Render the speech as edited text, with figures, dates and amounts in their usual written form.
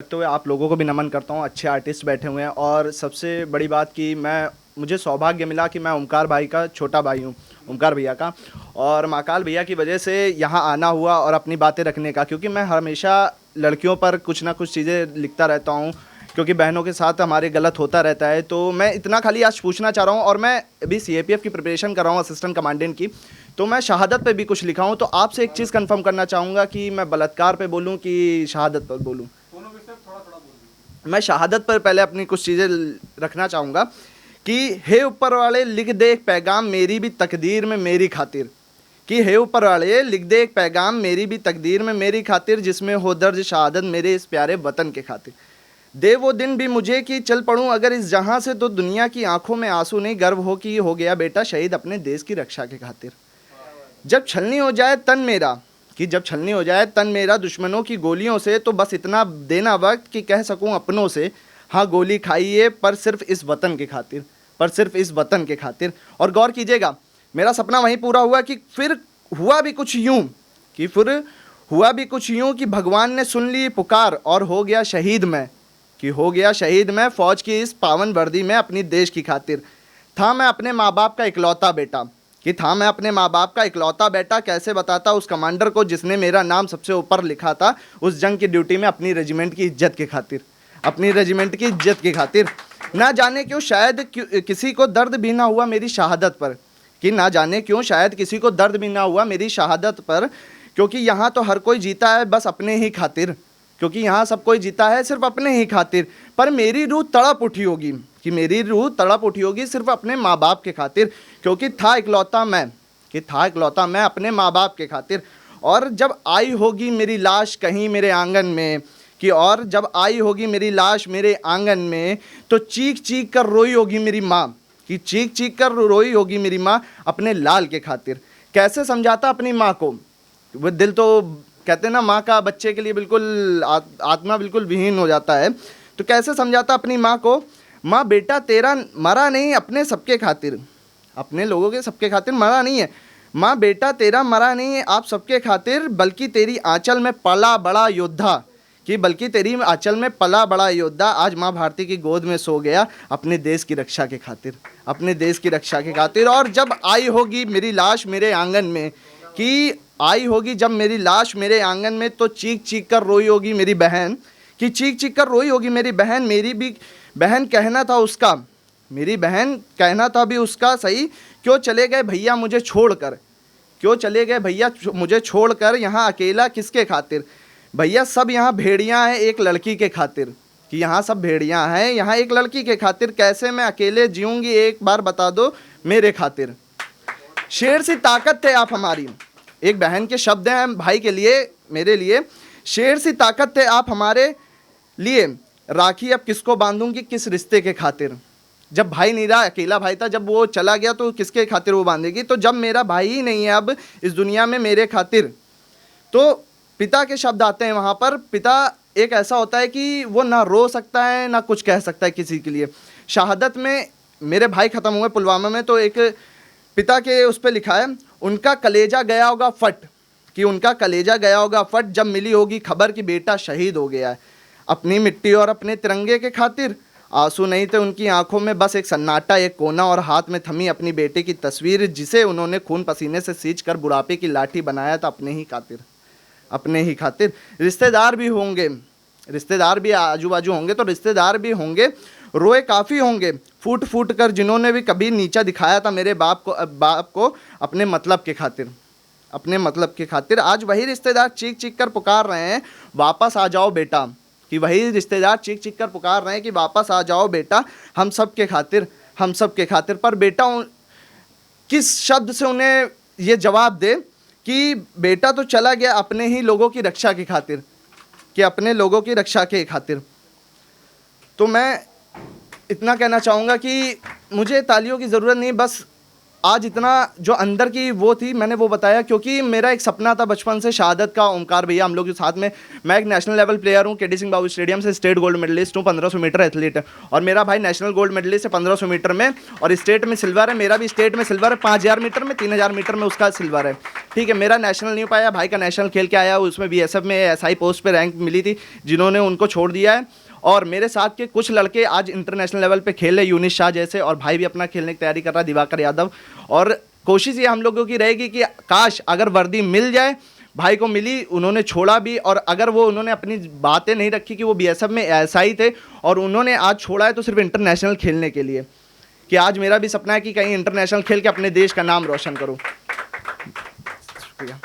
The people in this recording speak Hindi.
करते हुए आप लोगों को भी नमन करता हूँ। अच्छे आर्टिस्ट बैठे हुए हैं और सबसे बड़ी बात कि मुझे सौभाग्य मिला कि मैं ओमकार भाई का छोटा भाई हूँ, ओमकार भैया का। और महाकाल भैया की वजह से यहाँ आना हुआ और अपनी बातें रखने का, क्योंकि मैं हमेशा लड़कियों पर कुछ ना कुछ चीज़ें लिखता रहता हूँ, क्योंकि बहनों के साथ हमारे गलत होता रहता है। तो मैं इतना खाली आज पूछना चाह रहा हूँ, और मैं अभी सीएपीएफ की प्रिपरेशन कर रहा हूँ, असिस्टेंट कमांडेंट की। तो मैं शहादत पे भी कुछ लिखा हूँ, तो आपसे एक चीज़ कंफर्म करना चाहूँगा कि मैं बलात्कार पे बोलूँ कि शहादत पर बोलूँ। मैं शहादत पर पहले अपनी कुछ चीज़ें रखना चाहूँगा कि हे ऊपर वाले लिख दे एक पैगाम मेरी भी तकदीर में मेरी खातिर, कि हे ऊपर वाले लिख दे एक पैगाम मेरी भी तकदीर में मेरी खातिर, जिसमें हो दर्ज शहादत मेरे इस प्यारे वतन के खातिर। दे वो दिन भी मुझे कि चल पड़ूं अगर इस जहां से, तो दुनिया की आंखों में आंसू नहीं, गर्व हो कि हो गया बेटा शहीद अपने देश की रक्षा के खातिर। जब छलनी हो जाए तन मेरा, कि जब छलनी हो जाए तन मेरा दुश्मनों की गोलियों से, तो बस इतना देना वक्त कि कह सकूं अपनों से, हाँ गोली खाइए पर सिर्फ इस वतन के खातिर, पर सिर्फ इस वतन के खातिर। और गौर कीजिएगा, मेरा सपना वहीं पूरा हुआ कि फिर हुआ भी कुछ यूं, कि फिर हुआ भी कुछ यूं कि भगवान ने सुन ली पुकार और हो गया शहीद मैं, कि हो गया शहीद मैं फौज की इस पावन वर्दी में अपनी देश की खातिर। था मैं अपने माँ बाप का इकलौता बेटा, कि था मैं अपने माँ बाप का इकलौता बेटा, कैसे बताता उस कमांडर को जिसने मेरा नाम सबसे ऊपर लिखा था उस जंग की ड्यूटी में अपनी रेजिमेंट की इज्जत के खातिर, अपनी रेजिमेंट की इज्जत की खातिर। ना जाने क्यों शायद किसी को दर्द भी ना हुआ मेरी शहादत पर, कि ना जाने क्यों शायद किसी को दर्द भी ना हुआ मेरी शहादत पर, क्योंकि यहाँ तो हर कोई जीता है बस अपने ही खातिर, क्योंकि यहाँ सब कोई जीता है सिर्फ अपने ही खातिर। पर मेरी रूह तड़प उठी होगी, कि मेरी रूह तड़प उठी होगी सिर्फ अपने माँ बाप के खातिर, क्योंकि था इकलौता मैं, कि था इकलौता मैं अपने माँ बाप के खातिर। और जब आई होगी मेरी लाश कहीं मेरे आंगन में, कि और जब आई होगी मेरी लाश मेरे आंगन में, तो चीख चीख कर रोई होगी मेरी माँ, कि चीख चीख कर रोई होगी मेरी माँ अपने लाल के खातिर। कैसे समझाता अपनी माँ को, वो दिल तो कहते हैं ना माँ का बच्चे के लिए बिल्कुल आत्मा बिल्कुल विहीन हो जाता है। तो कैसे समझाता अपनी माँ को, माँ बेटा तेरा मरा नहीं अपने सबके खातिर, अपने लोगों के सबके खातिर मरा नहीं है, माँ बेटा तेरा मरा नहीं है आप सबके खातिर, बल्कि तेरी आंचल में पला बड़ा योद्धा, कि बल्कि तेरी आंचल में पला बड़ा योद्धा आज माँ भारती की गोद में सो गया अपने देश की रक्षा के खातिर, अपने देश की रक्षा के खातिर। और जब आई होगी मेरी लाश मेरे आंगन में, कि आई होगी जब मेरी लाश मेरे आंगन में, तो चीख चीख कर रोई होगी मेरी बहन, कि चीख चीख कर रोई होगी मेरी बहन। मेरी भी बहन कहना था उसका, मेरी बहन कहना था भी उसका सही, क्यों चले गए भैया मुझे छोड़कर, क्यों चले गए भैया मुझे छोड़कर, यहाँ अकेला किसके खातिर, भैया सब यहाँ भेड़ियाँ हैं एक लड़की के खातिर, कि यहाँ सब भेड़ियाँ हैं यहाँ एक लड़की के खातिर, कैसे मैं अकेले जीऊँगी एक बार बता दो मेरे खातिर। शेर सी ताकत थे आप हमारी, एक बहन के शब्द हैं भाई के लिए, मेरे लिए, शेर सी ताकत थे आप हमारे लिए, राखी अब किसको बांधूंगी किस रिश्ते के खातिर। जब भाई नहीं रहा, अकेला भाई था, जब वो चला गया तो किसके खातिर वो बांधेगी, तो जब मेरा भाई ही नहीं है अब इस दुनिया में मेरे खातिर। तो पिता के शब्द आते हैं वहाँ पर। पिता एक ऐसा होता है कि वो ना रो सकता है ना कुछ कह सकता है किसी के लिए। शहादत में मेरे भाई ख़त्म हुए पुलवामा में, तो एक पिता के उस पर लिखा है, उनका कलेजा गया होगा फट, कि उनका कलेजा गया होगा फट जब मिली होगी खबर कि बेटा शहीद हो गया है अपनी मिट्टी और अपने तिरंगे के खातिर। आंसू नहीं थे उनकी आंखों में, बस एक सन्नाटा एक कोना, और हाथ में थमी अपनी बेटे की तस्वीर, जिसे उन्होंने खून पसीने से सींच कर बुढ़ापे की लाठी बनाया था अपने ही खातिर, अपने ही खातिर। रिश्तेदार भी होंगे, रिश्तेदार भी आजू बाजू होंगे, तो रिश्तेदार भी होंगे, रोए काफ़ी होंगे फूट फूट कर, जिन्होंने भी कभी नीचा दिखाया था मेरे बाप को अपने मतलब के खातिर, अपने मतलब के खातिर। आज वही रिश्तेदार चीख चीख कर पुकार रहे हैं वापस आ जाओ बेटा, कि वही रिश्तेदार चीख चीख कर पुकार रहे हैं कि वापस आ जाओ बेटा हम सब के खातिर, हम सब के खातिर। पर बेटा किस शब्द से उन्हें ये जवाब दे कि बेटा तो चला गया अपने ही लोगों की रक्षा की खातिर, कि अपने लोगों की रक्षा के खातिर। तो मैं इतना कहना चाहूँगा कि मुझे तालियों की ज़रूरत नहीं, बस आज इतना जो अंदर की वो थी मैंने वो बताया, क्योंकि मेरा एक सपना था बचपन से शहादत का। ओमकार भैया हम लोग के साथ में, मैं एक नेशनल लेवल प्लेयर हूँ, केडी सिंह बाबू स्टेडियम से स्टेट गोल्ड मेडलिस्ट हूँ, 1500 मीटर एथलीट है। और मेरा भाई नेशनल गोल्ड मेडलिस्ट है 1500 मीटर में, और स्टेट में सिल्वर है। मेरा भी स्टेट में सिल्वर है 5000 मीटर में, 3000 मीटर में उसका सिल्वर है। ठीक है, मेरा नेशनल नहीं हो पाया, भाई का नेशनल खेल के आया, उसमें BSF में SI पोस्ट पर रैंक मिली थी, जिन्होंने उनको छोड़ दिया है। और मेरे साथ के कुछ लड़के आज इंटरनेशनल लेवल पे खेल रहे, यूनिस शाह जैसे, और भाई भी अपना खेलने की तैयारी कर रहा है, दिवाकर यादव। और कोशिश ये हम लोगों की रहेगी कि काश अगर वर्दी मिल जाए, भाई को मिली, उन्होंने छोड़ा भी, और अगर वो उन्होंने अपनी बातें नहीं रखी कि वो BSF में SI थे और उन्होंने आज छोड़ा है तो सिर्फ इंटरनेशनल खेलने के लिए, कि आज मेरा भी सपना है कि कहीं इंटरनेशनल खेल के अपने देश का नाम रोशन करूँ। शुक्रिया।